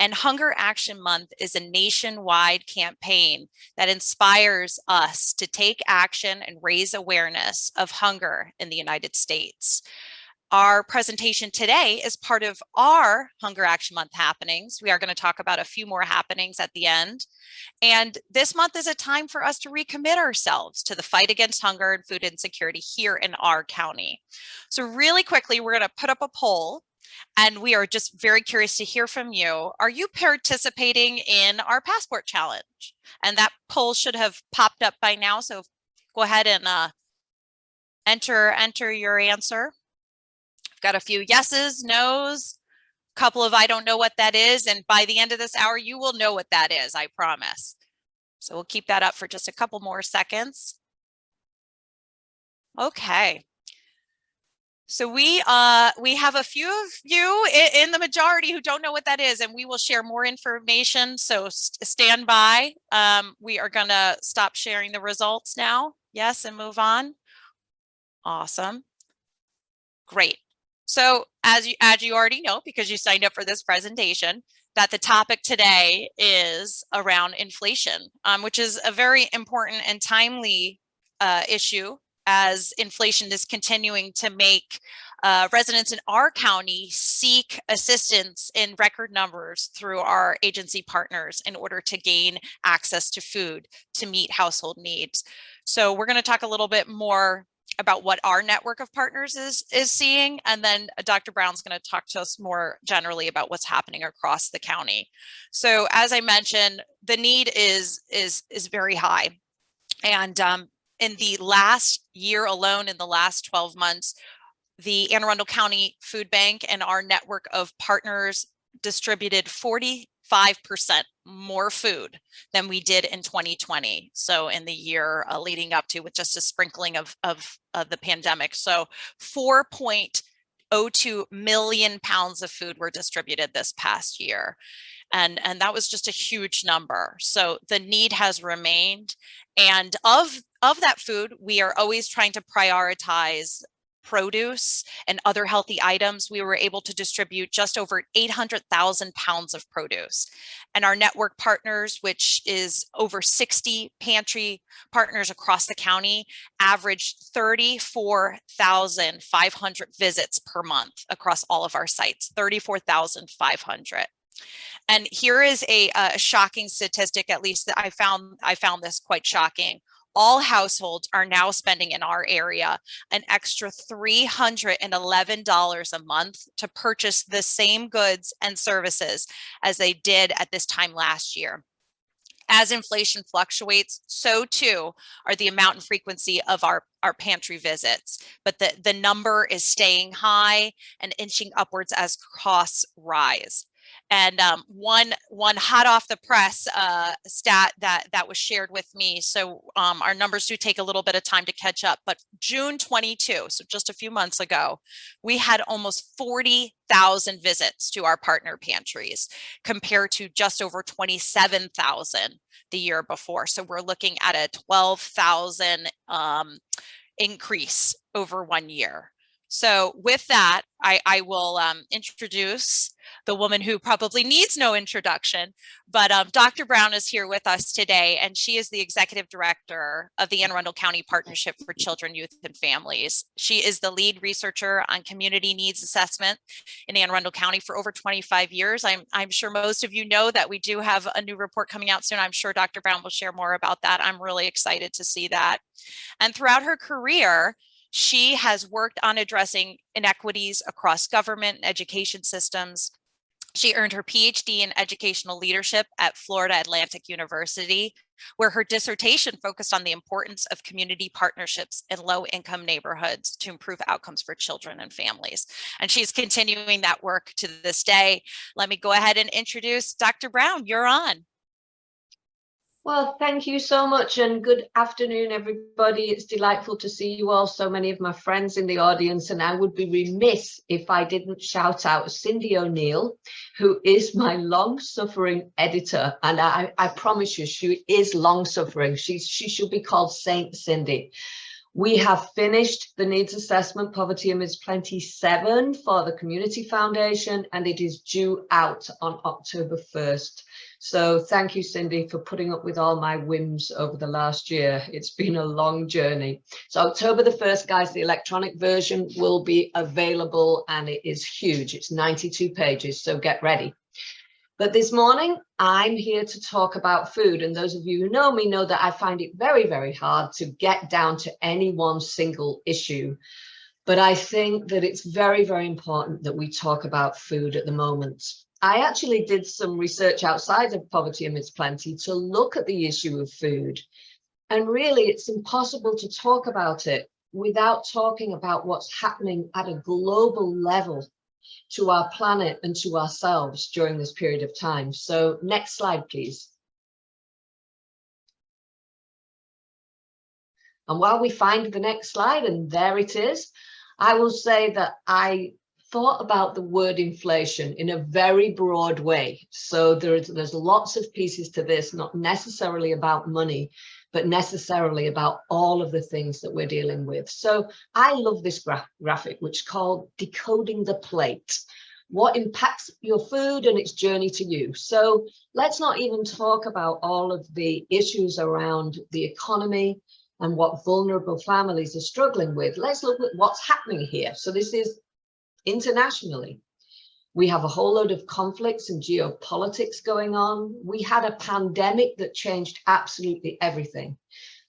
And Hunger Action Month is a nationwide campaign that inspires us to take action and raise awareness of hunger in the United States. Our presentation today is part of our Hunger Action Month happenings. We are going to talk about a few more happenings at the end. And this month is a time for us to recommit ourselves to the fight against hunger and food insecurity here in our county. So really quickly, we're going to put up a poll, and we are just very curious to hear from you. Are you participating in our passport challenge? And that poll should have popped up by now. So go ahead and enter your answer. Got a few yeses, nos, a couple of I don't know what that is. And by the end of this hour, you will know what that is, I promise. So we'll keep that up for just a couple more seconds. Okay. So we have a few of you in the majority who don't know what that is, and we will share more information. So stand by. We are going to stop sharing the results now. Yes, and move on. Awesome. Great. So as you already know, because you signed up for this presentation, that the topic today is around inflation, which is a very important and timely issue, as inflation is continuing to make residents in our county seek assistance in record numbers through our agency partners in order to gain access to food to meet household needs. So we're going to talk a little bit more about what our network of partners is seeing, and then Dr. Brown's going to talk to us more generally about what's happening across the county. So as I mentioned, the need is very high, and in the last year alone, in the last 12 months, the Anne Arundel County Food Bank and our network of partners distributed 45% more food than we did in 2020. So in the year leading up to, with just a sprinkling of the pandemic. So 4.02 million pounds of food were distributed this past year. And that was just a huge number. So the need has remained. And of that food, we are always trying to prioritize produce and other healthy items. We were able to distribute just over 800,000 pounds of produce. And our network partners, which is over 60 pantry partners across the county, averaged 34,500 visits per month across all of our sites, 34,500. And here is a shocking statistic, at least that I found this quite shocking. All households are now spending in our area an extra $311 a month to purchase the same goods and services as they did at this time last year. As inflation fluctuates, so too are the amount and frequency of our pantry visits, but the number is staying high and inching upwards as costs rise. And one hot off the press stat that was shared with me. So our numbers do take a little bit of time to catch up, but June 22, so just a few months ago, we had almost 40,000 visits to our partner pantries compared to just over 27,000 the year before. So we're looking at a 12,000 increase over 1 year. So with that, I will introduce the woman who probably needs no introduction, but Dr. Brown is here with us today, and she is the Executive Director of the Anne Arundel County Partnership for Children, Youth, and Families. She is the lead researcher on community needs assessment in Anne Arundel County for over 25 years. I'm sure most of you know that we do have a new report coming out soon. I'm sure Dr. Brown will share more about that. I'm really excited to see that. And throughout her career, she has worked on addressing inequities across government and education systems. She earned her Ph.D. in educational leadership at Florida Atlantic University, where her dissertation focused on the importance of community partnerships in low-income neighborhoods to improve outcomes for children and families. And she's continuing that work to this day. Let me go ahead and introduce Dr. Brown. You're on. Well, thank you so much, and good afternoon, everybody. It's delightful to see you all, so many of my friends in the audience, and I would be remiss if I didn't shout out Cindy O'Neill, who is my long-suffering editor, and I promise you, she is long-suffering. She should be called Saint Cindy. We have finished the needs assessment, Poverty Amidst Plenty 7 for the Community Foundation, and it is due out on October 1st. So thank you, Cindy, for putting up with all my whims over the last year. It's been a long journey. So October the 1st, guys, the electronic version will be available, and it is huge. It's 92 pages, so get ready. But this morning, I'm here to talk about food. And those of you who know me know that I find it very, very hard to get down to any one single issue. But I think that it's very, very important that we talk about food at the moment. I actually did some research outside of Poverty Amidst Plenty to look at the issue of food. And really, it's impossible to talk about it without talking about what's happening at a global level to our planet and to ourselves during this period of time. So next slide, please. And while we find the next slide, and there it is, I will say that I thought about the word inflation in a very broad way. So there's lots of pieces to this, not necessarily about money, but necessarily about all of the things that we're dealing with. So I love this graphic, which is called Decoding the Plate. What impacts your food and its journey to you. So let's not even talk about all of the issues around the economy and what vulnerable families are struggling with. Let's look at what's happening here. So this is internationally. We have a whole load of conflicts and geopolitics going on. We had a pandemic that changed absolutely everything.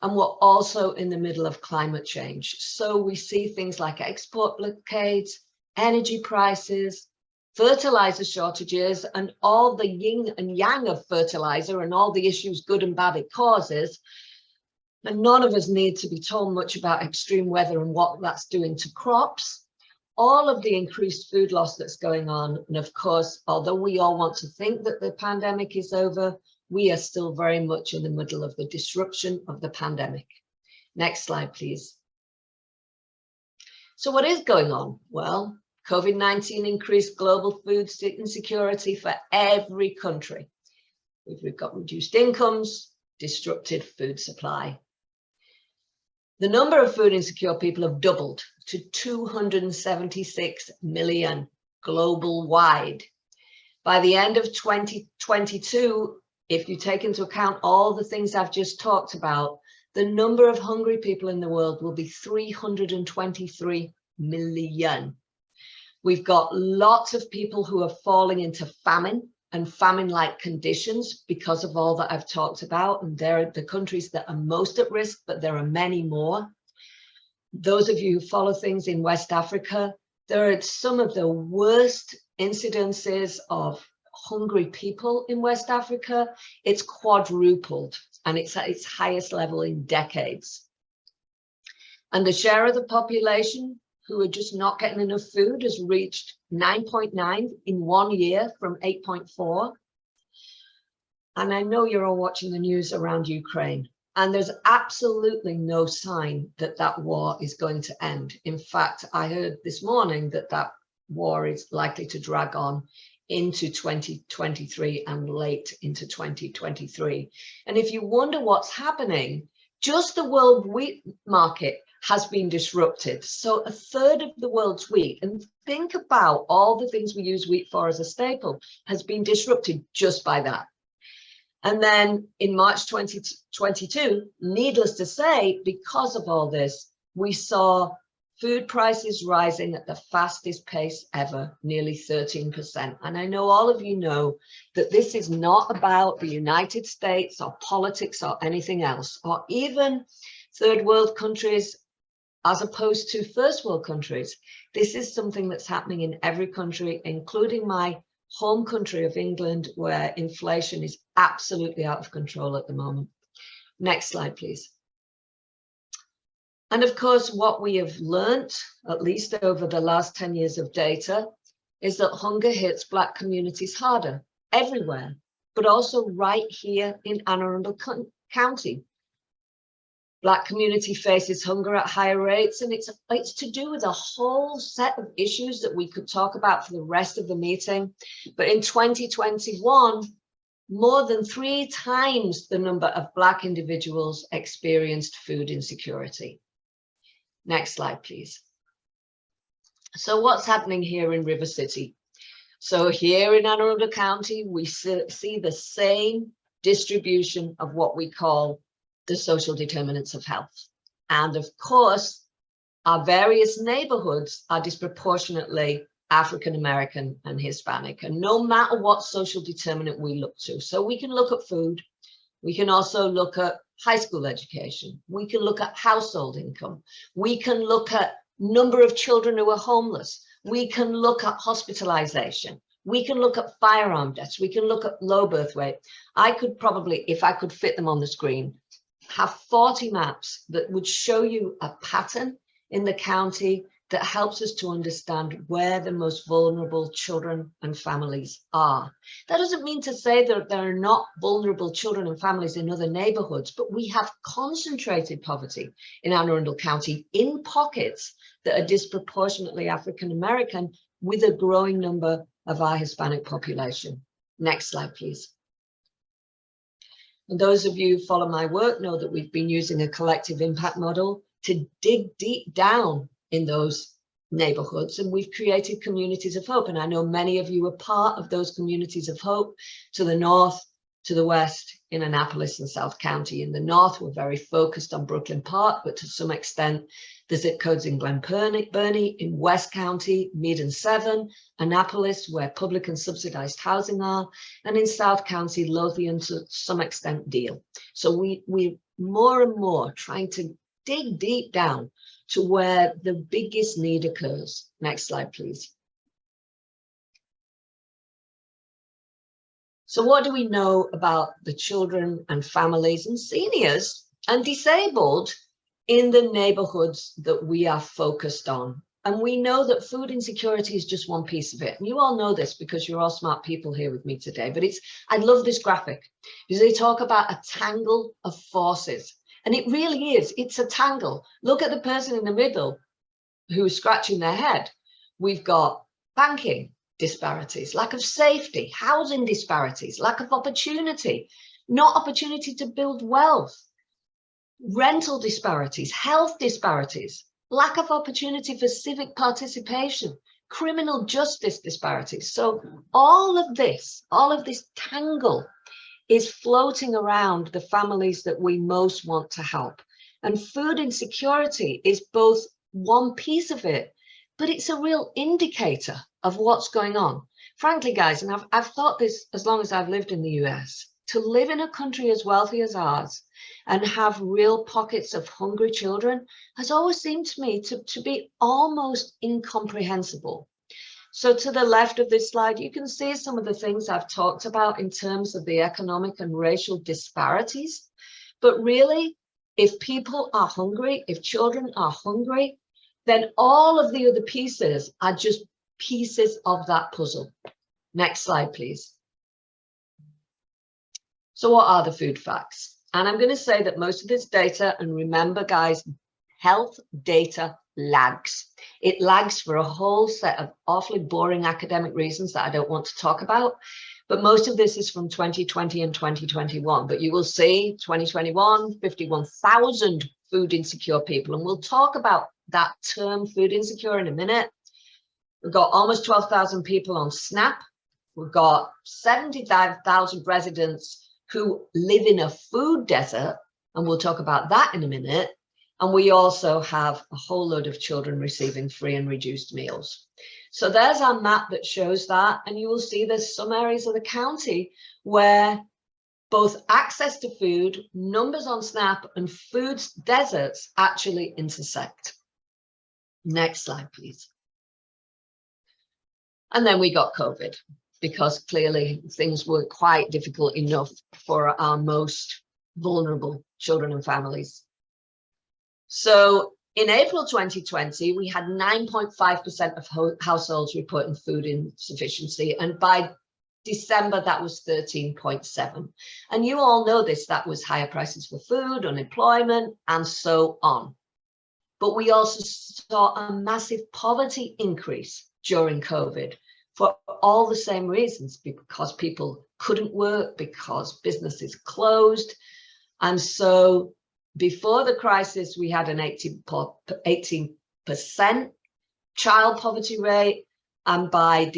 And we're also in the middle of climate change. So we see things like export blockades, energy prices, fertilizer shortages, and all the yin and yang of fertilizer and all the issues, good and bad, it causes. And none of us need to be told much about extreme weather and what that's doing to crops. All of the increased food loss that's going on. And of course, although we all want to think that the pandemic is over, we are still very much in the middle of the disruption of the pandemic. Next slide, please. So what is going on? Well, COVID-19 increased global food insecurity for every country. We've got reduced incomes, disrupted food supply. The number of food insecure people have doubled to 276 million global wide. By the end of 2022, if you take into account all the things I've just talked about, the number of hungry people in the world will be 323 million. We've got lots of people who are falling into famine and famine-like conditions because of all that I've talked about. And they're the countries that are most at risk, but there are many more. Those of you who follow things in West Africa, there are some of the worst incidences of hungry people in West Africa. It's quadrupled, and it's at its highest level in decades. And the share of the population who are just not getting enough food has reached 9.9 in 1 year from 8.4. And I know you're all watching the news around Ukraine, and there's absolutely no sign that that war is going to end. In fact, I heard this morning that that war is likely to drag on into 2023 and late into 2023. And if you wonder what's happening, just the world wheat market has been disrupted. So 1/3 of the world's wheat, and think about all the things we use wheat for as a staple, has been disrupted just by that. And then in March 2022, needless to say, because of all this, we saw food prices rising at the fastest pace ever, nearly 13%. And I know all of you know that this is not about the United States or politics or anything else, or even third world countries as opposed to first world countries. This is something that's happening in every country, including my home country of England, where inflation is absolutely out of control at the moment. Next slide, please. And of course, what we have learnt, at least over the last 10 years of data, is that hunger hits Black communities harder everywhere, but also right here in Anne Arundel County. Black community faces hunger at higher rates, and it's to do with a whole set of issues that we could talk about for the rest of the meeting. But in 2021, more than 3 times the number of Black individuals experienced food insecurity. Next slide, please. So what's happening here in River City? So here in Anne Arundel County, we see the same distribution of what we call the social determinants of health. And of course, our various neighborhoods are disproportionately African-American and Hispanic, and no matter what social determinant we look to. So we can look at food, we can also look at high school education, we can look at household income, we can look at number of children who are homeless, we can look at hospitalization, we can look at firearm deaths, we can look at low birth weight. I could probably, if I could fit them on the screen, have 40 maps that would show you a pattern in the county that helps us to understand where the most vulnerable children and families are. That doesn't mean to say that there are not vulnerable children and families in other neighborhoods, but we have concentrated poverty in Anne Arundel County in pockets that are disproportionately African-American, with a growing number of our Hispanic population. Next slide, please. And those of you who follow my work know that we've been using a collective impact model to dig deep down in those neighborhoods, and we've created communities of hope. And I know many of you are part of those communities of hope to the north, to the west, in Annapolis and South County. In the north, we're very focused on Brooklyn Park, but to some extent, the zip codes in Glen Burnie, in West County, Meade and Severn, Annapolis, where public and subsidized housing are, and in South County, Lothian, to some extent, Deal. So we're more and more trying to dig deep down to where the biggest need occurs. Next slide, please. So what do we know about the children and families and seniors and disabled in the neighborhoods that we are focused on? And we know that food insecurity is just one piece of it. And you all know this because you're all smart people here with me today. But I love this graphic because they talk about a tangle of forces. And it really is, it's a tangle. Look at the person in the middle who is scratching their head. We've got banking disparities, lack of safety, housing disparities, lack of opportunity, not opportunity to build wealth, rental disparities, health disparities, lack of opportunity for civic participation, criminal justice disparities. So all of this tangle is floating around the families that we most want to help. And food insecurity is both one piece of it, but it's a real indicator of what's going on. Frankly, guys, and I've thought this as long as I've lived in the US, to live in a country as wealthy as ours and have real pockets of hungry children has always seemed to me to be almost incomprehensible. So to the left of this slide, you can see some of the things I've talked about in terms of the economic and racial disparities. But really, if people are hungry, if children are hungry, then all of the other pieces are just pieces of that puzzle. Next slide, please. So what are the food facts? And I'm going to say that most of this data, and remember, guys, health data lags. It lags for a whole set of awfully boring academic reasons that I don't want to talk about. But most of this is from 2020 and 2021. But you will see 2021, 51,000 food insecure people. And we'll talk about that term food insecure in a minute. We've got almost 12,000 people on SNAP. We've got 75,000 residents who live in a food desert. And we'll talk about that in a minute. And we also have a whole load of children receiving free and reduced meals. So there's our map that shows that. And you will see there's some areas of the county where both access to food, numbers on SNAP, and food deserts actually intersect. Next slide, please. And then we got COVID, because clearly things were quite difficult enough for our most vulnerable children and families. So in April 2020, we had 9.5% of households reporting food insufficiency. And by December, that was 13.7%. And you all know this, that was higher prices for food, unemployment, and so on. But we also saw a massive poverty increase during COVID for all the same reasons, because people couldn't work, because businesses closed. And so before the crisis, we had an 18% child poverty rate. And by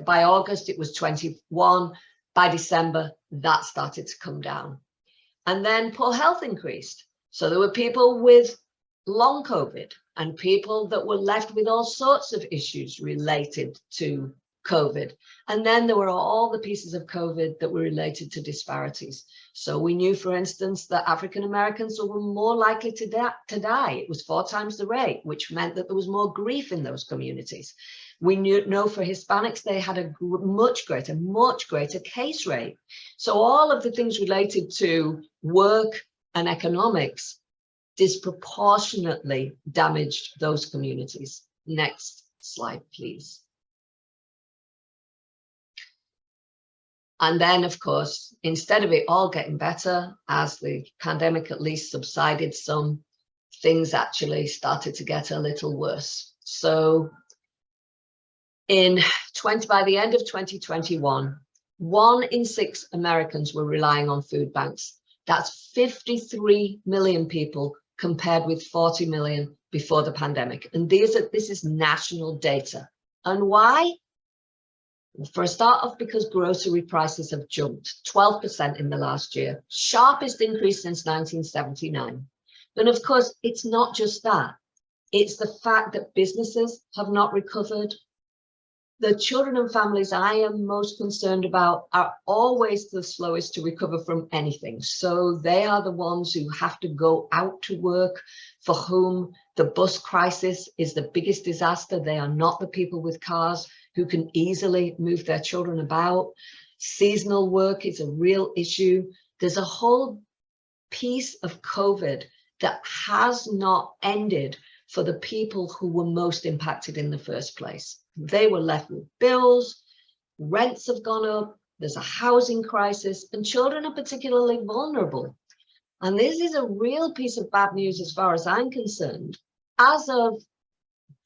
August, it was 21. By December, that started to come down. And then poor health increased. So there were people with long COVID and people that were left with all sorts of issues related to COVID. And then there were all the pieces of COVID that were related to disparities. So we knew, for instance, that African Americans were more likely to die. It was 4 times the rate, which meant that there was more grief in those communities. We know for Hispanics, they had a much greater case rate. So all of the things related to work and economics disproportionately damaged those communities. Next slide, please. And then, of course, instead of it all getting better, as the pandemic at least subsided some, things actually started to get a little worse. So by the end of 2021, 1 in 6 Americans were relying on food banks. That's 53 million people compared with 40 million before the pandemic. And this is national data. And why? For a start off, because grocery prices have jumped 12% in the last year, sharpest increase since 1979. And of course, it's not just that. It's the fact that businesses have not recovered. The children and families I am most concerned about are always the slowest to recover from anything. So they are the ones who have to go out to work, for whom the bus crisis is the biggest disaster. They are not the people with cars who can easily move their children about. Seasonal work is a real issue. There's a whole piece of COVID that has not ended for the people who were most impacted in the first place. They were left with bills, rents have gone up, there's a housing crisis, and children are particularly vulnerable. And this is a real piece of bad news as far as I'm concerned. As of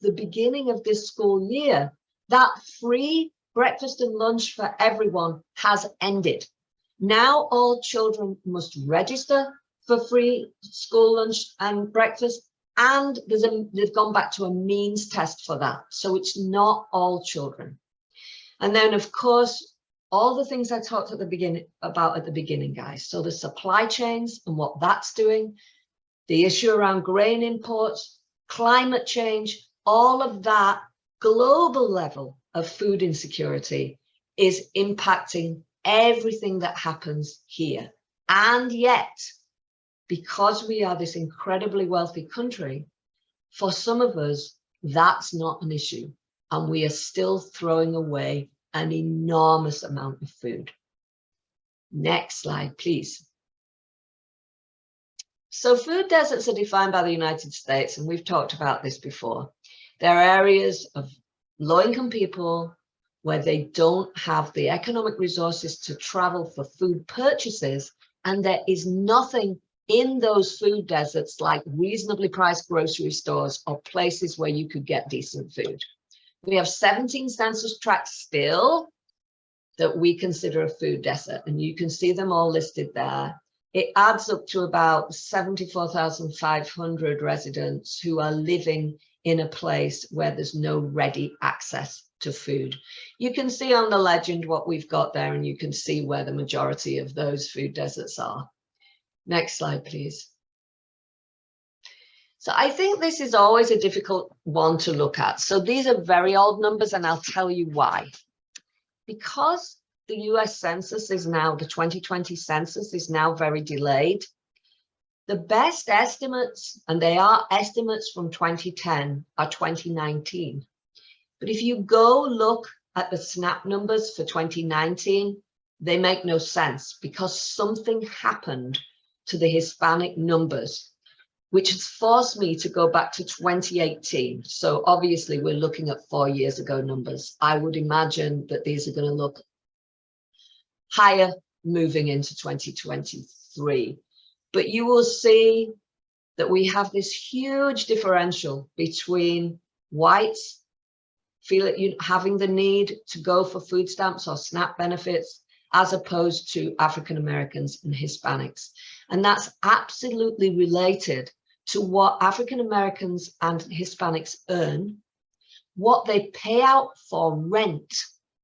the beginning of this school year, that free breakfast and lunch for everyone has ended. Now all children must register for free school lunch and breakfast, and they've gone back to a means test for that. So it's not all children. And then, of course, all the things I talked about at the beginning, guys. So the supply chains and what that's doing, the issue around grain imports, climate change, all of that global level of food insecurity is impacting everything that happens here. And yet, because we are this incredibly wealthy country, for some of us, that's not an issue. And we are still throwing away an enormous amount of food. Next slide, please. So food deserts are defined by the United States, and we've talked about this before. There are areas of low-income people where they don't have the economic resources to travel for food purchases, and there is nothing in those food deserts like reasonably priced grocery stores or places where you could get decent food. We have 17 census tracts still that we consider a food desert, and you can see them all listed there. It adds up to about 74,500 residents who are living in a place where there's no ready access to food. You can see on the legend what we've got there, and you can see where the majority of those food deserts are. Next slide, please. So I think this is always a difficult one to look at. So these are very old numbers, and I'll tell you why. Because the US Census is now, the 2020 census is now very delayed, the best estimates, and they are estimates from 2010, are 2019. But if you go look at the SNAP numbers for 2019, they make no sense because something happened to the Hispanic numbers, which has forced me to go back to 2018. So obviously we're looking at 4 years ago numbers. I would imagine that these are going to look higher moving into 2023. But you will see that we have this huge differential between whites having the need to go for food stamps or SNAP benefits as opposed to African Americans and Hispanics. And that's absolutely related to what African Americans and Hispanics earn, what they pay out for rent,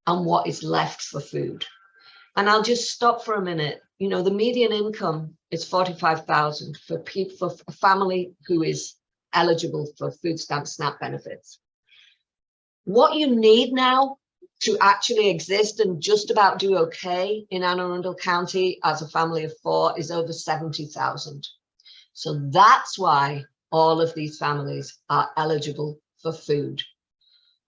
and what is left for food. And I'll just stop for a minute. You know, the median income is $45,000 for a family who is eligible for food stamp SNAP benefits. What you need now to actually exist and just about do okay in Anne Arundel County as a family of 4 is over 70,000. So that's why all of these families are eligible for food.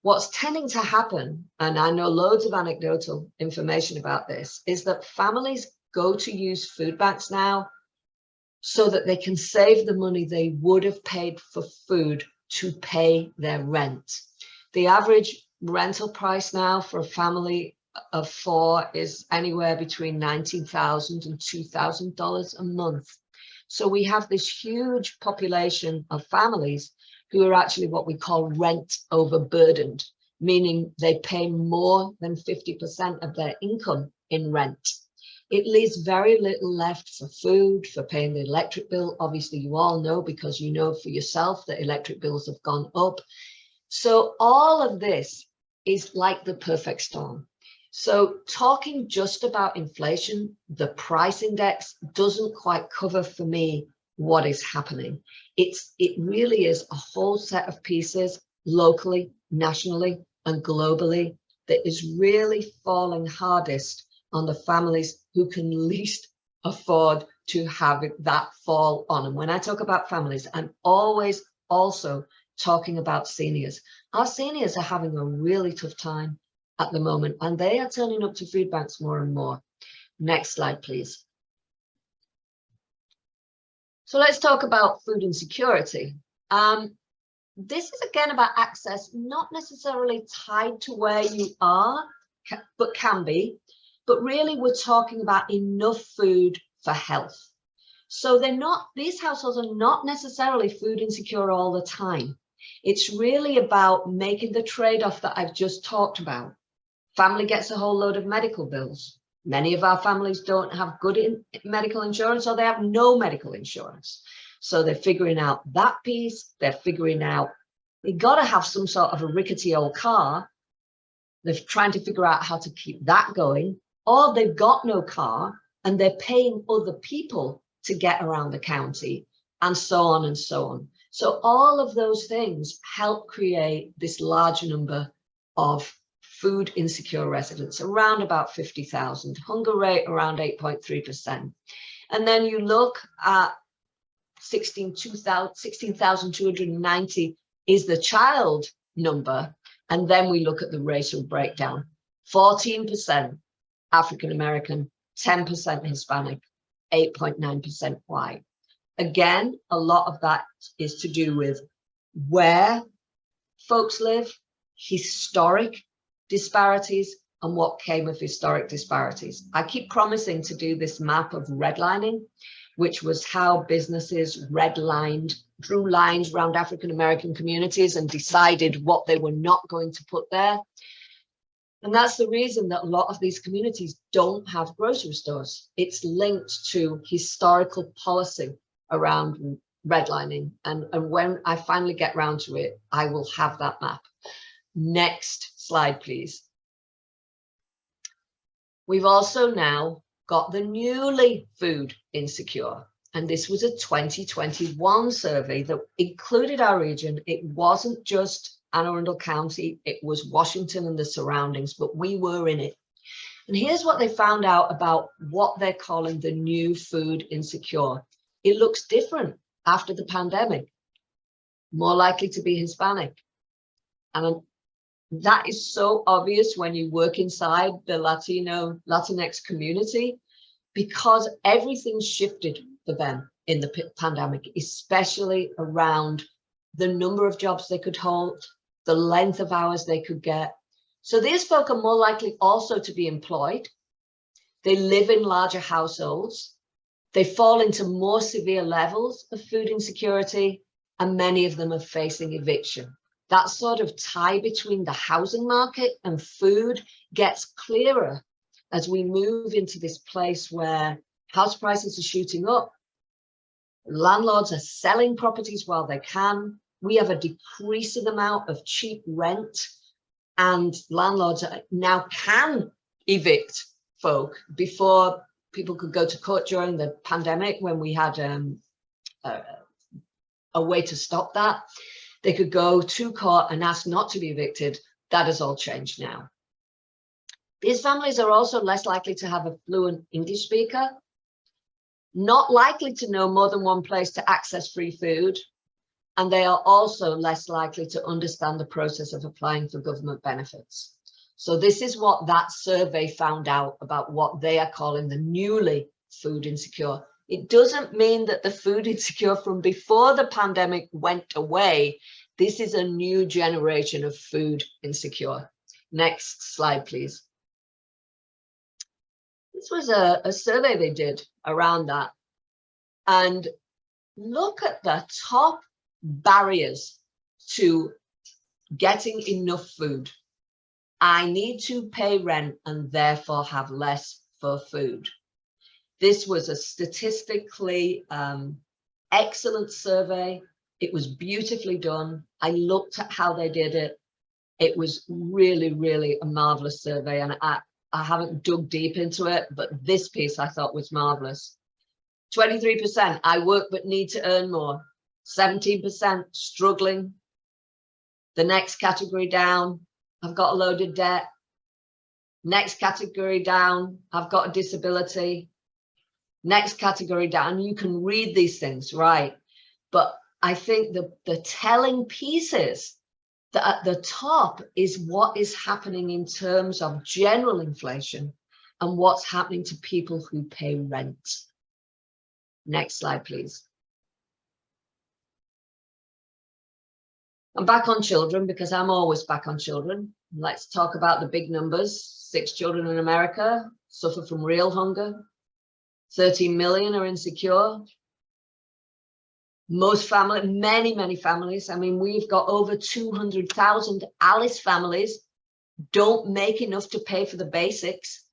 What's tending to happen, and I know loads of anecdotal information about this, is that families go to use food banks now so that they can save the money they would have paid for food to pay their rent. The average rental price now for a family of 4 is anywhere between $19,000 and $2,000 a month. So we have this huge population of families who are actually what we call rent overburdened, meaning they pay more than 50% of their income in rent. It leaves very little left for food, for paying the electric bill. Obviously, you all know, because you know for yourself that electric bills have gone up. So all of this is like the perfect storm. So talking just about inflation, the price index doesn't quite cover for me what is happening. It really is a whole set of pieces, locally, nationally, and globally, that is really falling hardest on the families who can least afford to have that fall on them. When I talk about families, I'm always also talking about seniors. Our seniors are having a really tough time at the moment, and they are turning up to food banks more and more. Next slide, please. So let's talk about food insecurity. This is again about access, not necessarily tied to where you are, but can be. But really, we're talking about enough food for health. So these households are not necessarily food insecure all the time. It's really about making the trade-off that I've just talked about. Family gets a whole load of medical bills. Many of our families don't have good medical insurance, or they have no medical insurance. So they're figuring out that piece. They're figuring out they've got to have some sort of a rickety old car. They're trying to figure out how to keep that going, or they've got no car and they're paying other people to get around the county, and so on and so on. So all of those things help create this large number of food insecure residents, around about 50,000, hunger rate around 8.3%. And then you look at 16,290 is the child number. And then we look at the racial breakdown. 14% African-American, 10% Hispanic, 8.9% white. Again, a lot of that is to do with where folks live, historic disparities, and what came of historic disparities. I keep promising to do this map of redlining, which was how businesses redlined, drew lines around African-American communities and decided what they were not going to put there. And that's the reason that a lot of these communities don't have grocery stores. It's linked to historical policy around redlining. And when I finally get round to it, I will have that map. Next slide, please. We've also now got the newly food insecure. And this was a 2021 survey that included our region. It wasn't just Anne Arundel County, it was Washington and the surroundings, but we were in it. And here's what they found out about what they're calling the new food insecure. It looks different after the pandemic, more likely to be Hispanic. And that is so obvious when you work inside the Latinx community, because everything shifted for them in the pandemic, especially around the number of jobs they could hold, the length of hours they could get. So these folk are more likely also to be employed. They live in larger households. They fall into more severe levels of food insecurity, and many of them are facing eviction. That sort of tie between the housing market and food gets clearer as we move into this place where house prices are shooting up, landlords are selling properties while they can, we have a decreasing amount of cheap rent, and landlords now can evict folk. Before, people could go to court during the pandemic when we had a way to stop that. They could go to court and ask not to be evicted. That has all changed now. These families are also less likely to have a fluent English speaker, not likely to know more than one place to access free food, and they are also less likely to understand the process of applying for government benefits. So this is what that survey found out about what they are calling the newly food insecure. It doesn't mean that the food insecure from before the pandemic went away. This is a new generation of food insecure. Next slide, please. This was a survey they did around that. And look at the top barriers to getting enough food. I need to pay rent and therefore have less for food. This was a statistically excellent survey. It was beautifully done. I looked at how they did it. It was really, really a marvelous survey. And I haven't dug deep into it, but this piece I thought was marvelous. 23%, I work but need to earn more. 17% struggling. The next category down, I've got a load of debt. Next category down, I've got a disability. Next category down, you can read these things, right? But I think the telling piece is that at the top is what is happening in terms of general inflation and what's happening to people who pay rent. Next slide, please. I'm back on children because I'm always back on children. Let's talk about the big numbers. 6 children in America suffer from real hunger. 13 million are insecure. Most families, many families, I mean, we've got over 200,000 Alice families don't make enough to pay for the basics.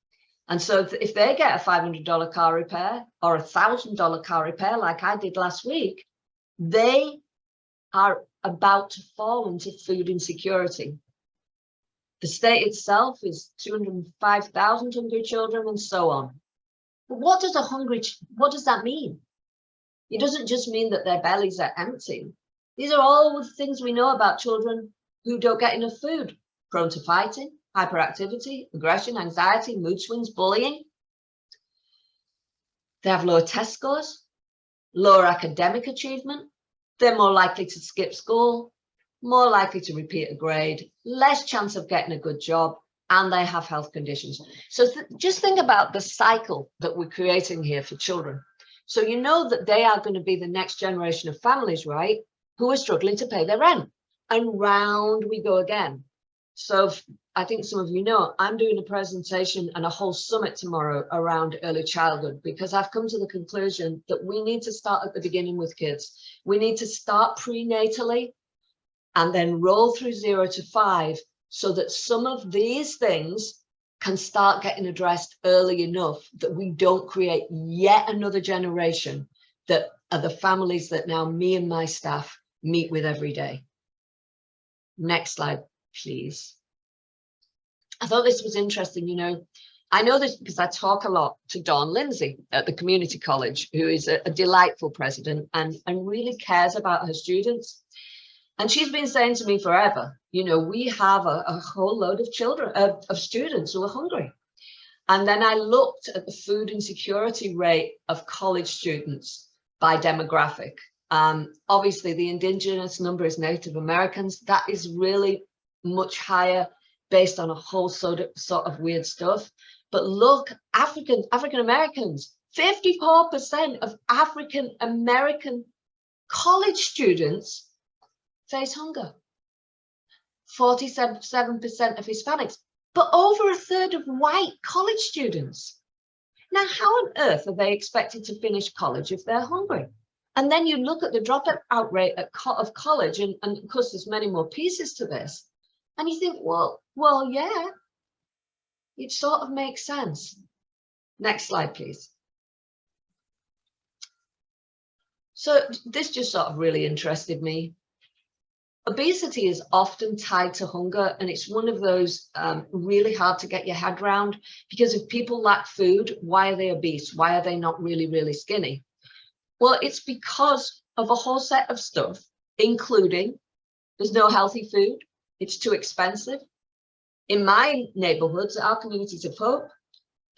And so if they get a $500 car repair or a $1,000 car repair, like I did last week, they are about to fall into food insecurity. The state itself is 205,000 hungry children and so on. But what does that mean? It doesn't just mean that their bellies are empty. These are all the things we know about children who don't get enough food. Prone to fighting, hyperactivity, aggression, anxiety, mood swings, bullying. They have lower test scores, lower academic achievement. They're more likely to skip school, more likely to repeat a grade, less chance of getting a good job, and they have health conditions. So just think about the cycle that we're creating here for children. So you know that they are going to be the next generation of families, right, who are struggling to pay their rent. And round we go again. So I think some of you know, I'm doing a presentation and a whole summit tomorrow around early childhood, because I've come to the conclusion that we need to start at the beginning with kids. We need to start prenatally and then roll through 0 to 5 so that some of these things can start getting addressed early enough that we don't create yet another generation that are the families that now me and my staff meet with every day. Next slide, please. I thought this was interesting. You know, I know this because I talk a lot to Dawn Lindsay at the community college, who is a delightful president and really cares about her students. And she's been saying to me forever, you know, we have a whole load of children, of students who are hungry. And then I looked at the food insecurity rate of college students by demographic. Obviously, the indigenous number is Native Americans. That is really much higher based on a whole sort of weird stuff. But look, African Americans, 54% of African American college students face hunger. 47% of Hispanics, but over a third of white college students. Now, how on earth are they expected to finish college if they're hungry? And then you look at the dropout rate of college, and of course, there's many more pieces to this. And you think, well, yeah, it sort of makes sense. Next slide, please. So this just sort of really interested me. Obesity is often tied to hunger, and it's one of those really hard to get your head around, because if people lack food, why are they obese? Why are they not really, really skinny? Well, it's because of a whole set of stuff, including there's no healthy food, it's too expensive. In my neighborhoods, our communities of hope,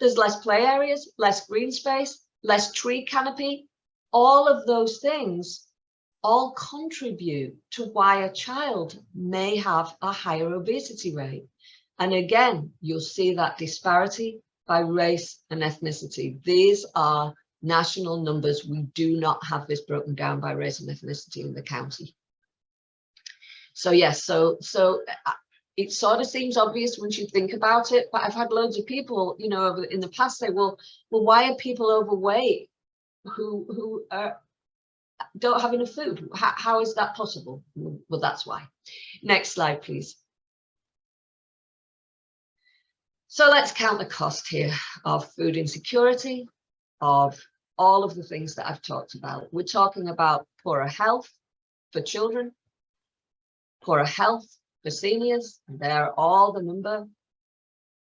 there's less play areas, less green space, less tree canopy. All of those things all contribute to why a child may have a higher obesity rate. And again, you'll see that disparity by race and ethnicity. These are national numbers. We do not have this broken down by race and ethnicity in the county. So yes, so it sort of seems obvious once you think about it, but I've had loads of people, you know, in the past say, well, why are people overweight who don't have enough food? How is that possible? Well, that's why. Next slide, please. So let's count the cost here of food insecurity, of all of the things that I've talked about. We're talking about poorer health for children, poorer health for seniors, and they're all the number.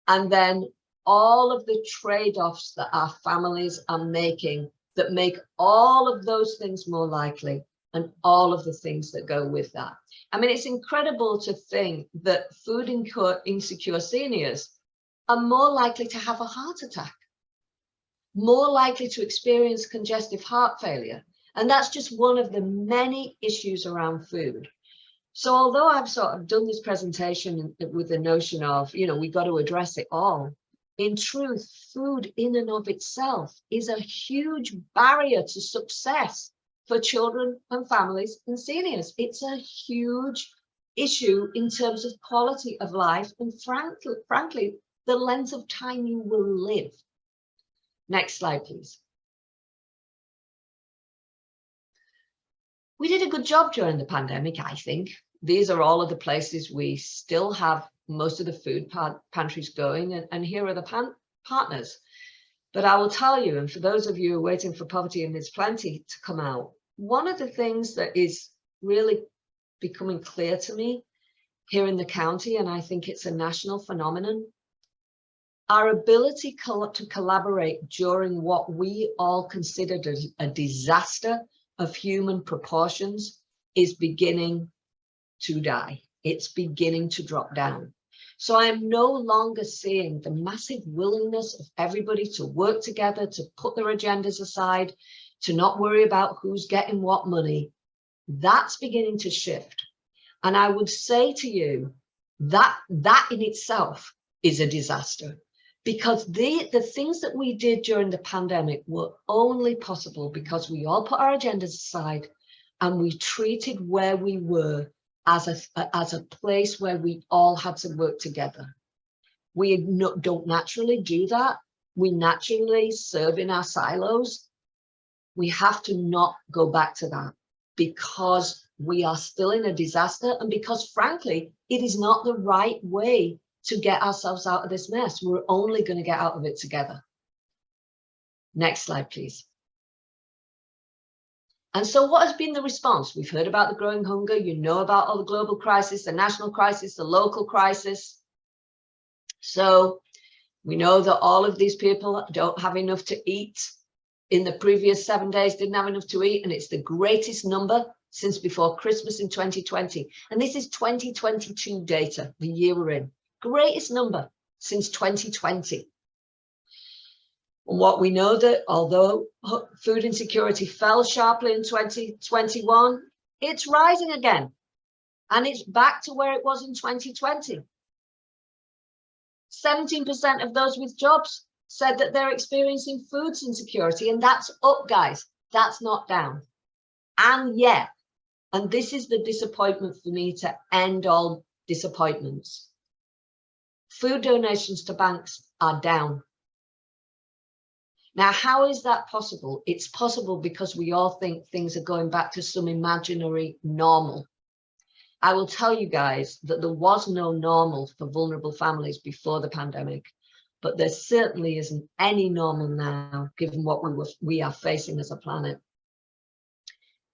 And then all of the trade-offs that our families are making that make all of those things more likely, and all of the things that go with that. I mean, it's incredible to think that food insecure seniors are more likely to have a heart attack, more likely to experience congestive heart failure. And that's just one of the many issues around food. So although I've sort of done this presentation with the notion of, you know, we've got to address it all, in truth, food in and of itself is a huge barrier to success for children and families and seniors. It's a huge issue in terms of quality of life and frankly, the length of time you will live. Next slide, please. We did a good job during the pandemic, I think. These are all of the places we still have most of the food pantries going, and here are the partners. But I will tell you, and for those of you who are waiting for Poverty and There's Plenty to come out, one of the things that is really becoming clear to me here in the county, and I think it's a national phenomenon, our ability to collaborate during what we all considered a disaster of human proportions is beginning to die. It's beginning to drop down. So I am no longer seeing the massive willingness of everybody to work together, to put their agendas aside, to not worry about who's getting what money. That's beginning to shift. And I would say to you that that in itself is a disaster, because the things that we did during the pandemic were only possible because we all put our agendas aside and we treated where we were as a place where we all had to work together. We don't naturally do that. We naturally serve in our silos. We have to not go back to that, because we are still in a disaster, and because frankly, it is not the right way to get ourselves out of this mess. We're only going to get out of it together. Next slide, please. And so what has been the response? We've heard about the growing hunger. You know about all the global crisis, the national crisis, the local crisis. So we know that all of these people don't have enough to eat. In the previous 7 days, didn't have enough to eat. And it's the greatest number since before Christmas in 2020. And this is 2022 data, the year we're in. Greatest number since 2020. And what we know that although food insecurity fell sharply in 2021, it's rising again. And it's back to where it was in 2020. 17% of those with jobs said that they're experiencing food insecurity, and that's up, guys. That's not down. And yet, and this is the disappointment for me to end all disappointments, food donations to banks are down. Now, how is that possible? It's possible because we all think things are going back to some imaginary normal. I will tell you guys that there was no normal for vulnerable families before the pandemic. but there certainly isn't any normal now, given what we are facing as a planet.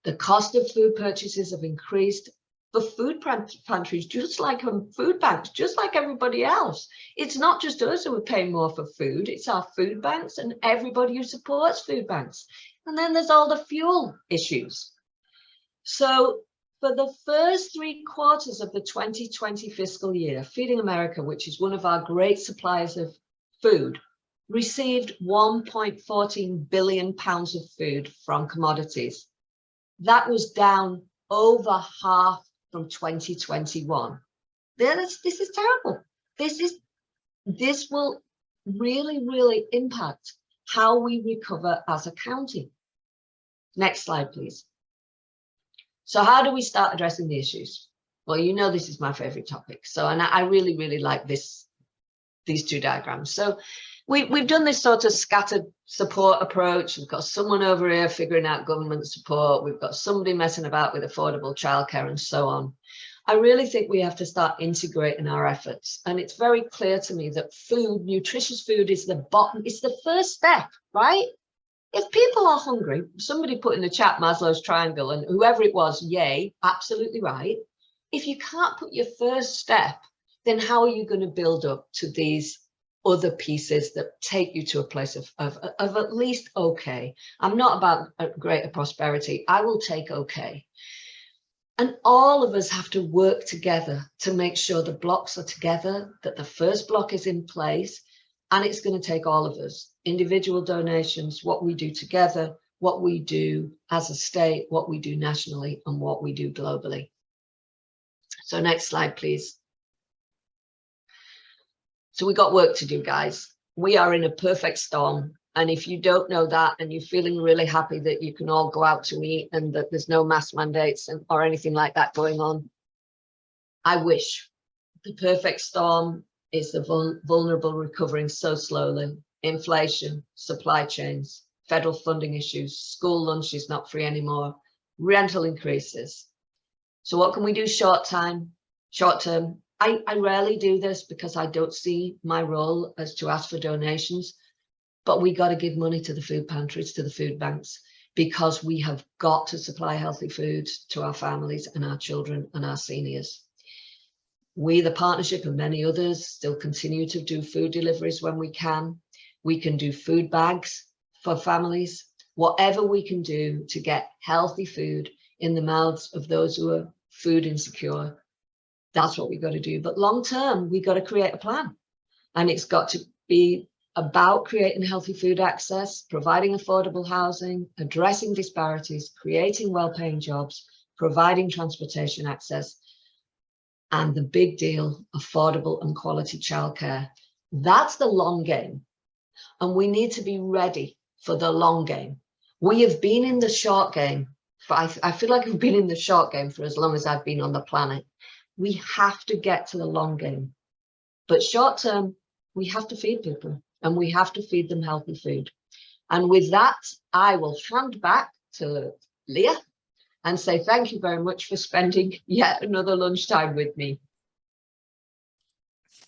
The cost of food purchases have increased for food pantries, just like food banks, just like everybody else. It's not just us who are paying more for food, it's our food banks and everybody who supports food banks. And then there's all the fuel issues. So for the first 3 quarters of the 2020 fiscal year, Feeding America, which is one of our great suppliers of food, received 1.14 billion pounds of food from commodities. That was down over half from 2021. This is terrible. This will really, really impact how we recover as a county. Next slide, please. So how do we start addressing the issues? Well, you know this is my favorite topic. So, and I really, really like these 2 diagrams. So we've done this sort of scattered support approach. We've got someone over here figuring out government support. We've got somebody messing about with affordable childcare and so on. I really think we have to start integrating our efforts. And it's very clear to me that food, nutritious food, is the bottom, it's the first step, right? If people are hungry, somebody put in the chat Maslow's triangle, and whoever it was, yay, absolutely right. If you can't put your first step, then how are you going to build up to these other pieces that take you to a place of at least okay? I'm not about greater prosperity. I will take okay. And all of us have to work together to make sure the blocks are together, that the first block is in place, and it's going to take all of us, individual donations, what we do together, what we do as a state, what we do nationally, and what we do globally. So next slide, please. So we got work to do, guys. We are in a perfect storm. And if you don't know that, and you're feeling really happy that you can all go out to eat and that there's no mask mandates or anything like that going on, I wish. The perfect storm is the vulnerable recovering so slowly. Inflation, supply chains, federal funding issues, school lunch is not free anymore, rental increases. So what can we do short term? I rarely do this because I don't see my role as to ask for donations, but we got to give money to the food pantries, to the food banks, because we have got to supply healthy food to our families and our children and our seniors. We, the partnership, and many others still continue to do food deliveries when we can. We can do food bags for families, whatever we can do to get healthy food in the mouths of those who are food insecure. That's what we've got to do. But long term, we've got to create a plan. And it's got to be about creating healthy food access, providing affordable housing, addressing disparities, creating well-paying jobs, providing transportation access, and the big deal, affordable and quality childcare. That's the long game. And we need to be ready for the long game. We have been in the short game. I feel like we've been in the short game for as long as I've been on the planet. We have to get to the long game. But short term, we have to feed people and we have to feed them healthy food. And with that, I will hand back to Leah and say thank you very much for spending yet another lunchtime with me.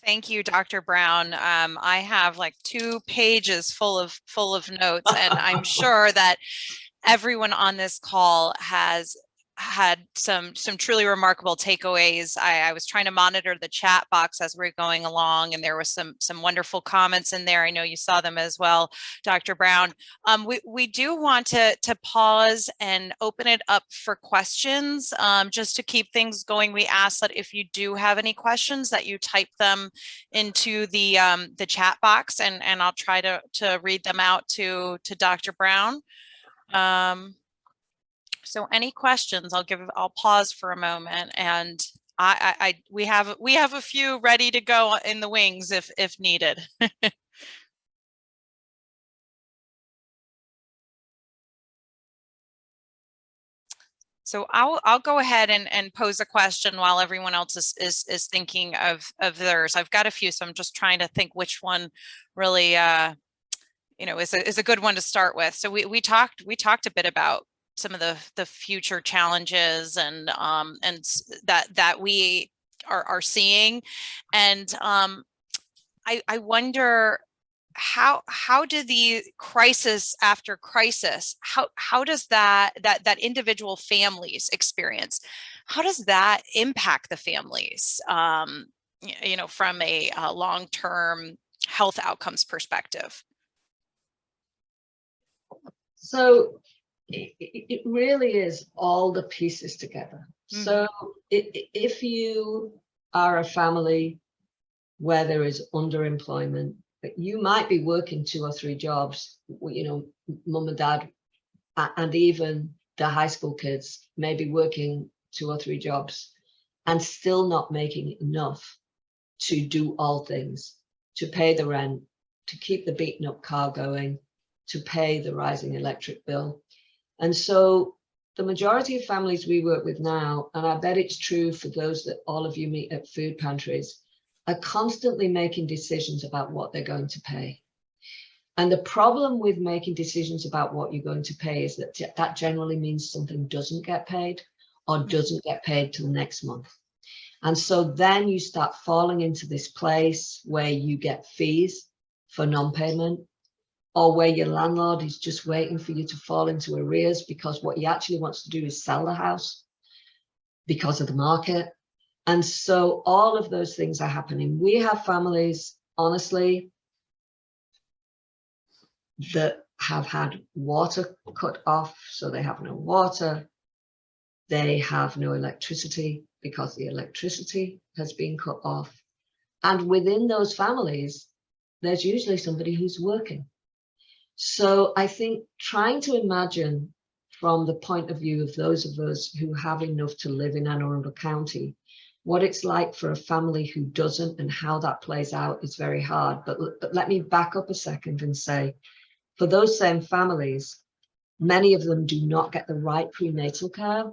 Thank you, Dr. Brown. I have like 2 pages full of notes, and I'm sure that everyone on this call has had some truly remarkable takeaways. I was trying to monitor the chat box as we're going along, and there was some wonderful comments in there. I know you saw them as well, Dr. Brown. We do want to pause and open it up for questions, just to keep things going. We ask that if you do have any questions, that you type them into the chat box, and I'll try to read them out to Dr. Brown. So any questions, I'll pause for a moment, and we have a few ready to go in the wings if needed. So I'll go ahead and pose a question while everyone else is thinking of theirs. I've got a few, so I'm just trying to think which one really is a good one to start with. So we talked a bit about some of the future challenges and that we are seeing, and I wonder, how do the crisis after crisis, how does that individual families experience, how does that impact the families, from a long-term health outcomes perspective? So it really is all the pieces together. Mm-hmm. So if you are a family where there is underemployment, you might be working 2 or 3 jobs, mum and dad, and even the high school kids may be working 2 or 3 jobs and still not making enough to do all things, to pay the rent, to keep the beaten up car going, to pay the rising electric bill. And so the majority of families we work with now, and I bet it's true for those that all of you meet at food pantries, are constantly making decisions about what they're going to pay. And the problem with making decisions about what you're going to pay is that generally means something doesn't get paid or doesn't get paid till next month. And so then you start falling into this place where you get fees for non-payment, or where your landlord is just waiting for you to fall into arrears because what he actually wants to do is sell the house because of the market. And so all of those things are happening. We have families, honestly, that have had water cut off, so they have no water. They have no electricity because the electricity has been cut off. And within those families, there's usually somebody who's working. So I think trying to imagine from the point of view of those of us who have enough to live in Anne Arundel County, what it's like for a family who doesn't and how that plays out is very hard. But let me back up a second and say, for those same families, many of them do not get the right prenatal care.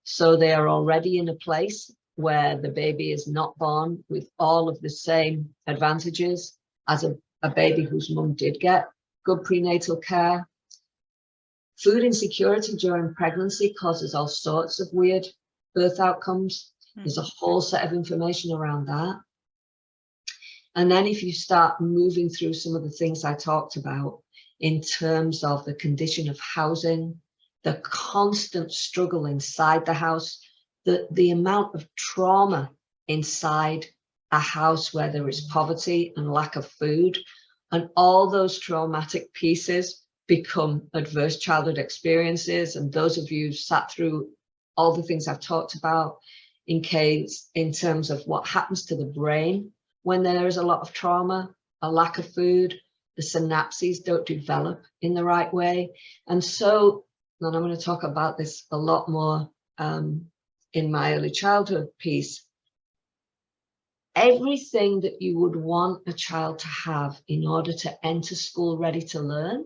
So they are already in a place where the baby is not born with all of the same advantages as a baby whose mum did get good prenatal care. Food insecurity during pregnancy causes all sorts of weird birth outcomes. There's a whole set of information around that. And then if you start moving through some of the things I talked about in terms of the condition of housing, the constant struggle inside the house, the amount of trauma inside a house where there is poverty and lack of food, and all those traumatic pieces become adverse childhood experiences. And those of you who sat through all the things I've talked about in terms of what happens to the brain when there is a lot of trauma, a lack of food, the synapses don't develop in the right way. And so, and I'm going to talk about this a lot more in my early childhood piece, everything that you would want a child to have in order to enter school ready to learn,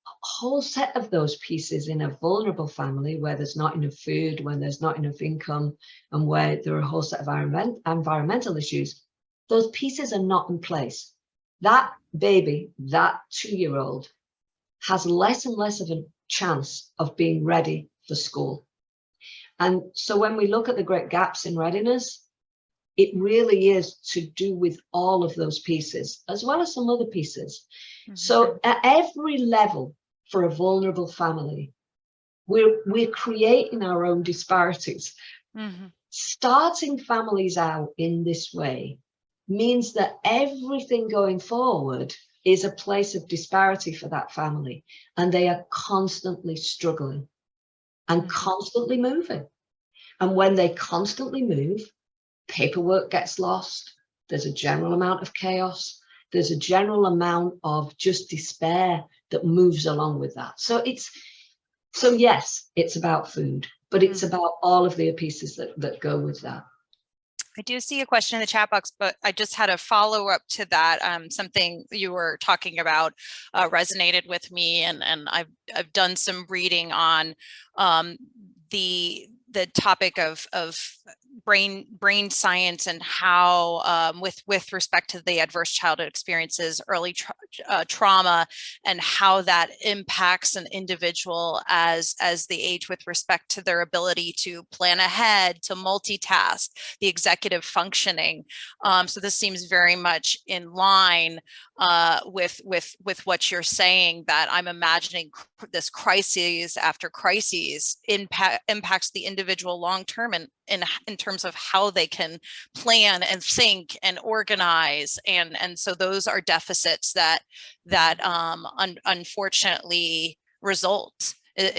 a whole set of those pieces in a vulnerable family where there's not enough food, when there's not enough income, and where there are a whole set of environmental issues, those pieces are not in place. That baby, that 2-year-old, has less and less of a chance of being ready for school. And so when we look at the great gaps in readiness, it really is to do with all of those pieces, as well as some other pieces. Mm-hmm. So at every level for a vulnerable family, we're creating our own disparities. Mm-hmm. Starting families out in this way means that everything going forward is a place of disparity for that family, and they are constantly struggling and constantly moving. And when they constantly move, paperwork gets lost, there's a general amount of chaos, there's a general amount of just despair that moves along with that. So yes, it's about food, but it's about all of the pieces that go with that. I do see a question in the chat box, but I just had a follow-up to that. Something you were talking about resonated with me, and I've done some reading on the topic of brain science and how with respect to the adverse childhood experiences, early trauma, and how that impacts an individual as they age with respect to their ability to plan ahead, to multitask, the executive functioning. So this seems very much in line with what you're saying, that I'm imagining this crises after crises impacts the individual long term, and in terms of how they can plan and think and organize, and so those are deficits that unfortunately result.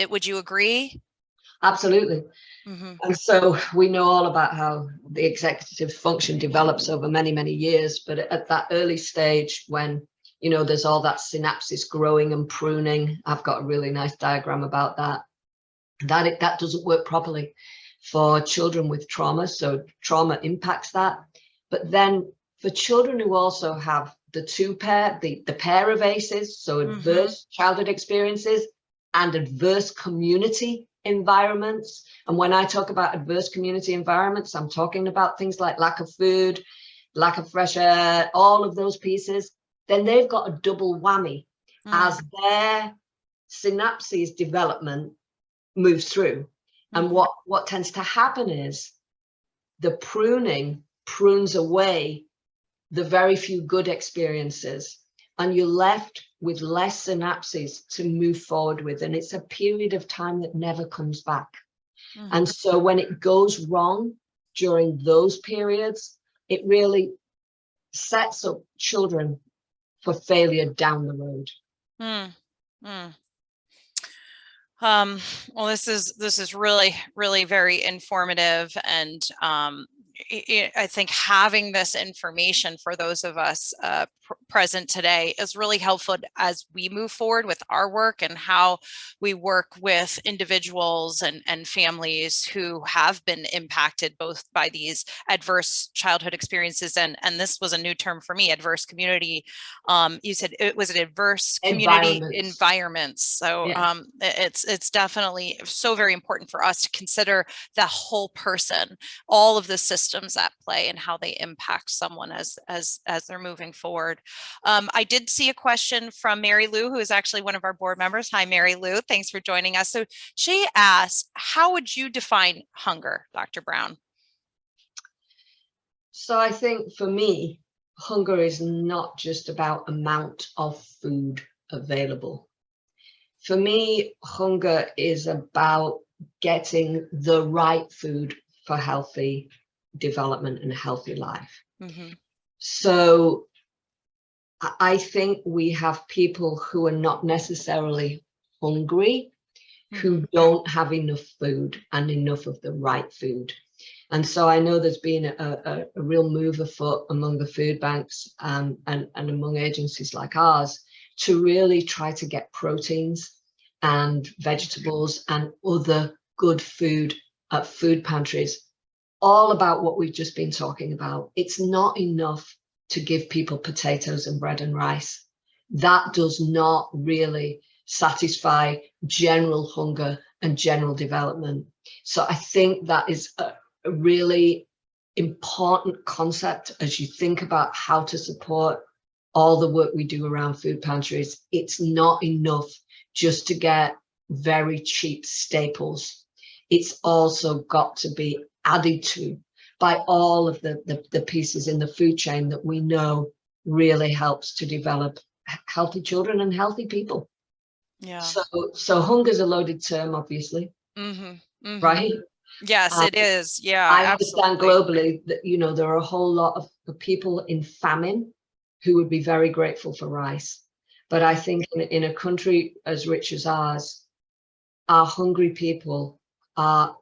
Would you agree? Absolutely. Mm-hmm. And so we know all about how the executive function develops over many, many years. But at that early stage, when, you know, there's all that synapses growing and pruning, I've got a really nice diagram about that, that doesn't work properly for children with trauma. So trauma impacts that. But then for children who also have the pair of ACEs, so adverse childhood experiences and adverse community environments. And when I talk about adverse community environments, I'm talking about things like lack of food, lack of fresh air, all of those pieces. Then they've got a double whammy as their synapses development moves through. And what tends to happen is the pruning prunes away the very few good experiences, and you're left with less synapses to move forward with. And it's a period of time that never comes back. And so when it goes wrong during those periods, it really sets up children for failure down the road. Well, this is really, really very informative, and I think having this information for those of us present today is really helpful as we move forward with our work and how we work with individuals and families who have been impacted both by these adverse childhood experiences, and this was a new term for me, adverse community. You said it was an adverse community environments. So yeah. It's definitely so very important for us to consider the whole person, all of the systems at play, and how they impact someone as they're moving forward. I did see a question from Mary Lou, who is actually one of our board members. Hi, Mary Lou. Thanks for joining us. So she asked, how would you define hunger, Dr. Brown? So I think for me, hunger is not just about amount of food available. For me, hunger is about getting the right food for healthy development and a healthy life. So I think we have people who are not necessarily hungry, who don't have enough food and enough of the right food. And so I know there's been a real move afoot among the food banks and among agencies like ours to really try to get proteins and vegetables and other good food at food pantries, all about what we've just been talking about. It's not enough to give people potatoes and bread and rice. That does not really satisfy general hunger and general development. So I think that is a really important concept as you think about how to support all the work we do around food pantries. It's not enough just to get very cheap staples. It's also got to be added to by all of the pieces in the food chain that we know really helps to develop healthy children and healthy people. Yeah. So hunger is a loaded term, obviously. Right? Yes, it is. Yeah. I understand globally that, you know, there are a whole lot of people in famine who would be very grateful for rice. But I think in a country as rich as ours, our hungry people are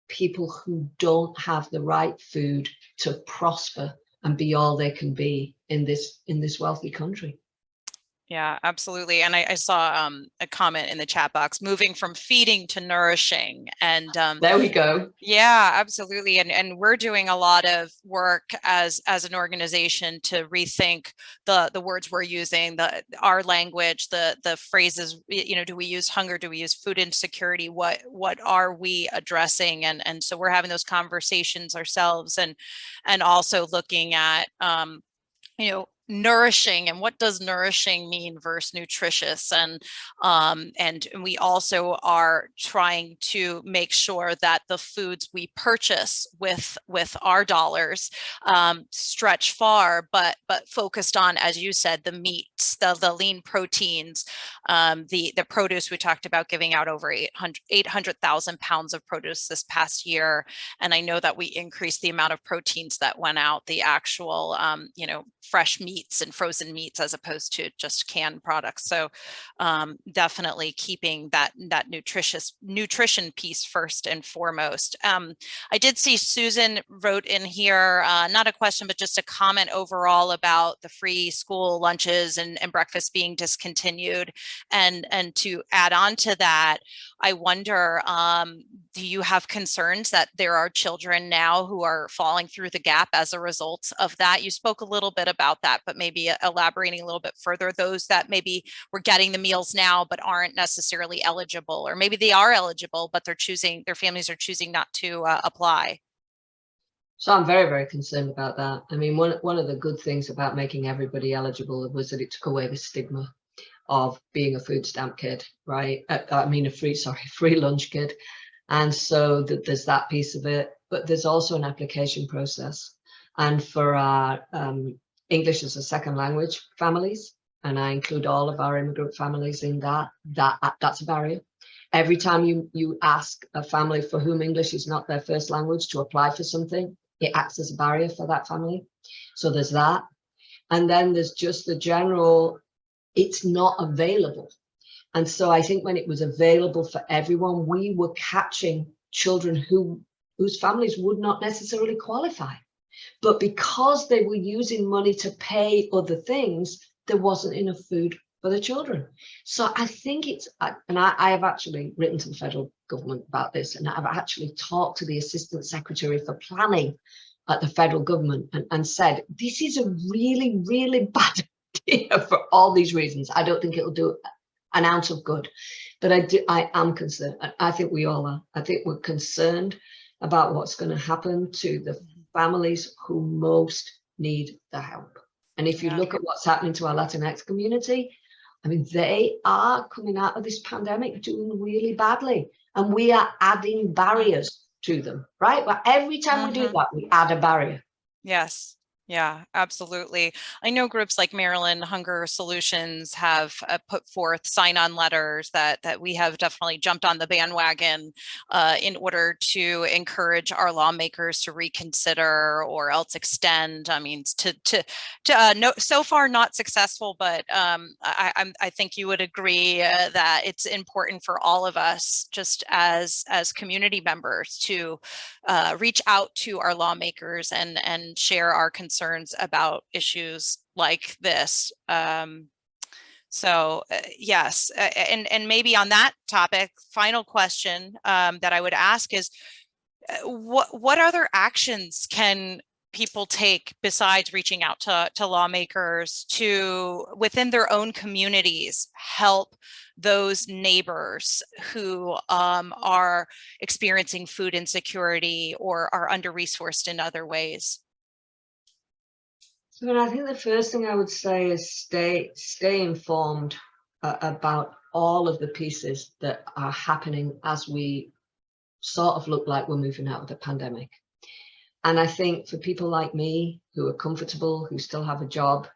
people who don't have the right food to prosper and be all they can be in this wealthy country. Yeah, absolutely. And I saw a comment in the chat box, moving from feeding to nourishing. And there we go. Yeah, absolutely. And we're doing a lot of work as an organization to rethink the words we're using, our language, the phrases, you know, do we use hunger? Do we use food insecurity? What are we addressing? And so we're having those conversations ourselves, and also looking at, you know, nourishing, and what does nourishing mean versus nutritious, and we also are trying to make sure that the foods we purchase with our dollars stretch far, but focused on, as you said, the meats, the lean proteins, the produce. We talked about giving out over 800,000 pounds of produce this past year, and I know that we increased the amount of proteins that went out, the actual fresh meats and frozen meats as opposed to just canned products. So definitely keeping that nutrition piece first and foremost. I did see Susan wrote in here, not a question, but just a comment overall about the free school lunches and breakfast being discontinued. And to add on to that, I wonder, do you have concerns that there are children now who are falling through the gap as a result of that? You spoke a little bit about that, but maybe elaborating a little bit further, those that maybe were getting the meals now but aren't necessarily eligible, or maybe they are eligible, but their families are choosing not to apply. So I'm very, very concerned about that. I mean, one of the good things about making everybody eligible was that it took away the stigma of being a food stamp kid, right? I mean, a free lunch kid. And so there's that piece of it, but there's also an application process. And for our English as a second language families, and I include all of our immigrant families in that's a barrier. Every time you ask a family for whom English is not their first language to apply for something, it acts as a barrier for that family. So there's that. And then there's just the general, it's not available. And so I think when it was available for everyone, we were catching children whose families would not necessarily qualify. But because they were using money to pay other things, there wasn't enough food for the children. So I think and I have actually written to the federal government about this, and I've actually talked to the Assistant Secretary for Planning at the federal government and said, this is a really, really bad idea for all these reasons. I don't think it'll do an ounce of good, but I am concerned. I think we all are. I think we're concerned about what's going to happen to the families who most need the help. And if you look at what's happening to our Latinx community, I mean, they are coming out of this pandemic doing really badly, and we are adding barriers to them, right? But every time we do that, we add a barrier. Yes. Yeah, absolutely. I know groups like Maryland Hunger Solutions have put forth sign-on letters that we have definitely jumped on the bandwagon in order to encourage our lawmakers to reconsider or else extend. I mean, no, so far not successful, but I think you would agree that it's important for all of us, just as community members, to reach out to our lawmakers and share our concerns about issues like this. So yes, and maybe on that topic, final question that I would ask is, what other actions can people take besides reaching out to lawmakers to, within their own communities, help those neighbors who are experiencing food insecurity or are under-resourced in other ways? So I think the first thing I would say is stay informed about all of the pieces that are happening as we sort of look like we're moving out of the pandemic. And I think for people like me who are comfortable, who still have a job,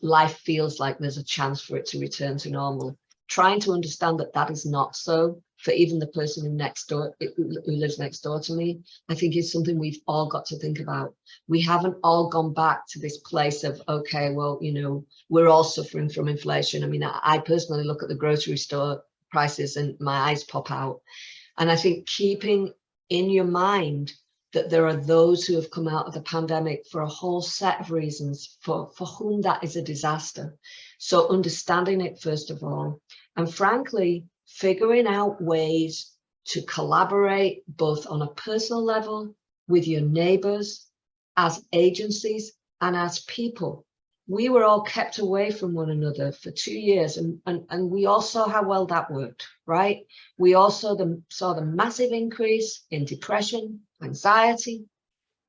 life feels like there's a chance for it to return to normal. Trying to understand that that is not so for even the person who lives next door to me, I think is something we've all got to think about. We haven't all gone back to this place of, okay, well, we're all suffering from inflation. I mean, I personally look at the grocery store prices and my eyes pop out. And I think keeping in your mind that there are those who have come out of the pandemic for a whole set of reasons for whom that is a disaster. So understanding it, first of all, and frankly, figuring out ways to collaborate both on a personal level with your neighbors, as agencies, and as people. We were all kept away from one another for 2 years, and we all saw how well that worked, right? We also saw the massive increase in depression, anxiety,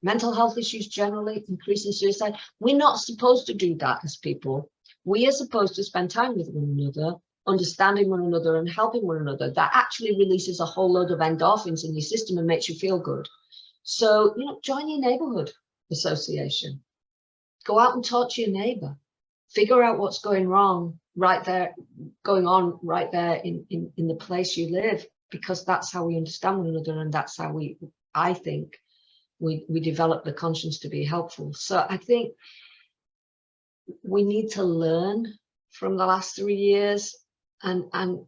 mental health issues generally, increasing suicide. We're not supposed to do that as people. We are supposed to spend time with one another, understanding one another and helping one another. That actually releases a whole load of endorphins in your system and makes you feel good. So, join your neighborhood association. Go out and talk to your neighbor. Figure out what's going on right there in the place you live, because that's how we understand one another, and that's how I think we develop the conscience to be helpful. So I think we need to learn from the last 3 years and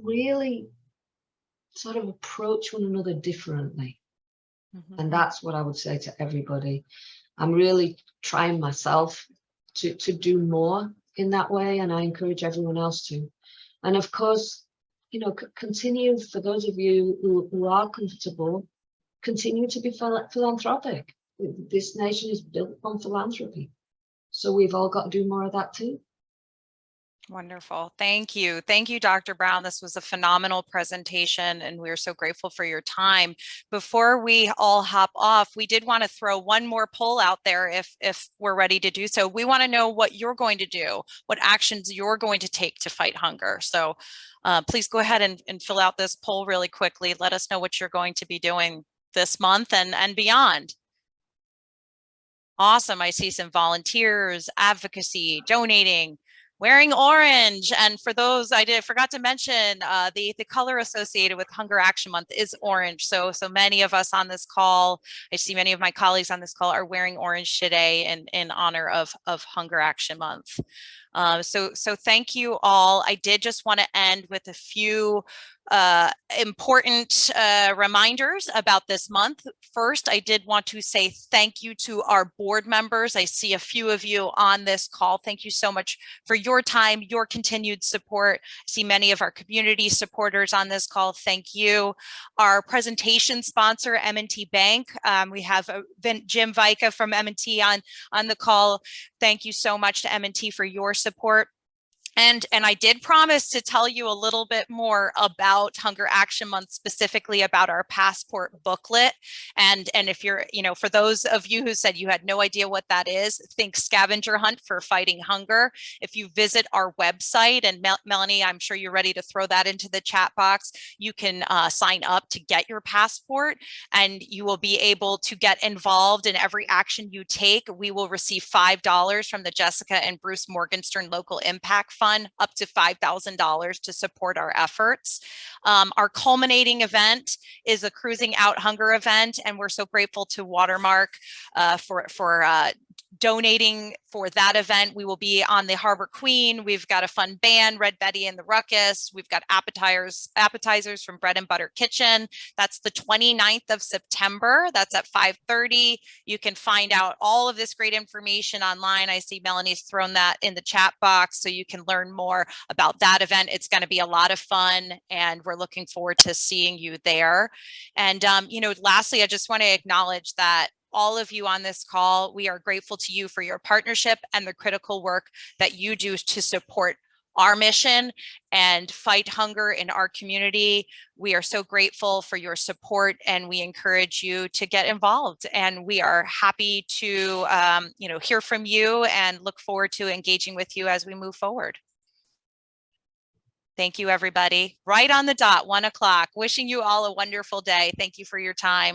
really sort of approach one another differently. Mm-hmm. And that's what I would say to everybody. I'm really trying myself to do more in that way, and I encourage everyone else to. And of course, continue, for those of you who are comfortable, continue to be philanthropic. This nation is built on philanthropy. So we've all got to do more of that too. Wonderful. Thank you. Thank you, Dr. Brown. This was a phenomenal presentation, and we're so grateful for your time. Before we all hop off, we did want to throw one more poll out there if we're ready to do so. We want to know what you're going to do, what actions you're going to take to fight hunger. So please go ahead and fill out this poll really quickly. Let us know what you're going to be doing this month and beyond. Awesome. I see some volunteers, advocacy, donating, wearing orange. And for those, I forgot to mention, the color associated with Hunger Action Month is orange. So many of us on this call, I see many of my colleagues on this call are wearing orange today in honor of Hunger Action Month. So thank you all. I did just want to end with a few important reminders about this month. First, I did want to say thank you to our board members. I see a few of you on this call. Thank you so much for your time, your continued support. I see many of our community supporters on this call. Thank you. Our presentation sponsor, M&T Bank. We have Jim Vika from M&T on the call. Thank you so much to M&T for your support. And I did promise to tell you a little bit more about Hunger Action Month, specifically about our passport booklet. And if you're, for those of you who said you had no idea what that is, think scavenger hunt for fighting hunger. If you visit our website, and Melanie, I'm sure you're ready to throw that into the chat box, you can sign up to get your passport, and you will be able to get involved in every action you take. We will receive $5 from the Jessica and Bruce Morgenstern Local Impact Fund, up to $5,000 to support our efforts. Our culminating event is a Cruising Out Hunger event, and we're so grateful to Watermark for donating for that event. We will be on the Harbor Queen. We've got a fun band, Red Betty and the Ruckus. We've got appetizers from Bread and Butter Kitchen. That's the 29th of September. That's at 5:30. You can find out all of this great information online. I see Melanie's thrown that in the chat box, so you can learn more about that event. It's going to be a lot of fun, and we're looking forward to seeing you there. And, lastly, I just want to acknowledge that all of you on this call, we are grateful to you for your partnership and the critical work that you do to support our mission and fight hunger in our community. We are so grateful for your support, and we encourage you to get involved. And we are happy to, hear from you and look forward to engaging with you as we move forward. Thank you, everybody. Right on the dot, 1 o'clock. Wishing you all a wonderful day. Thank you for your time.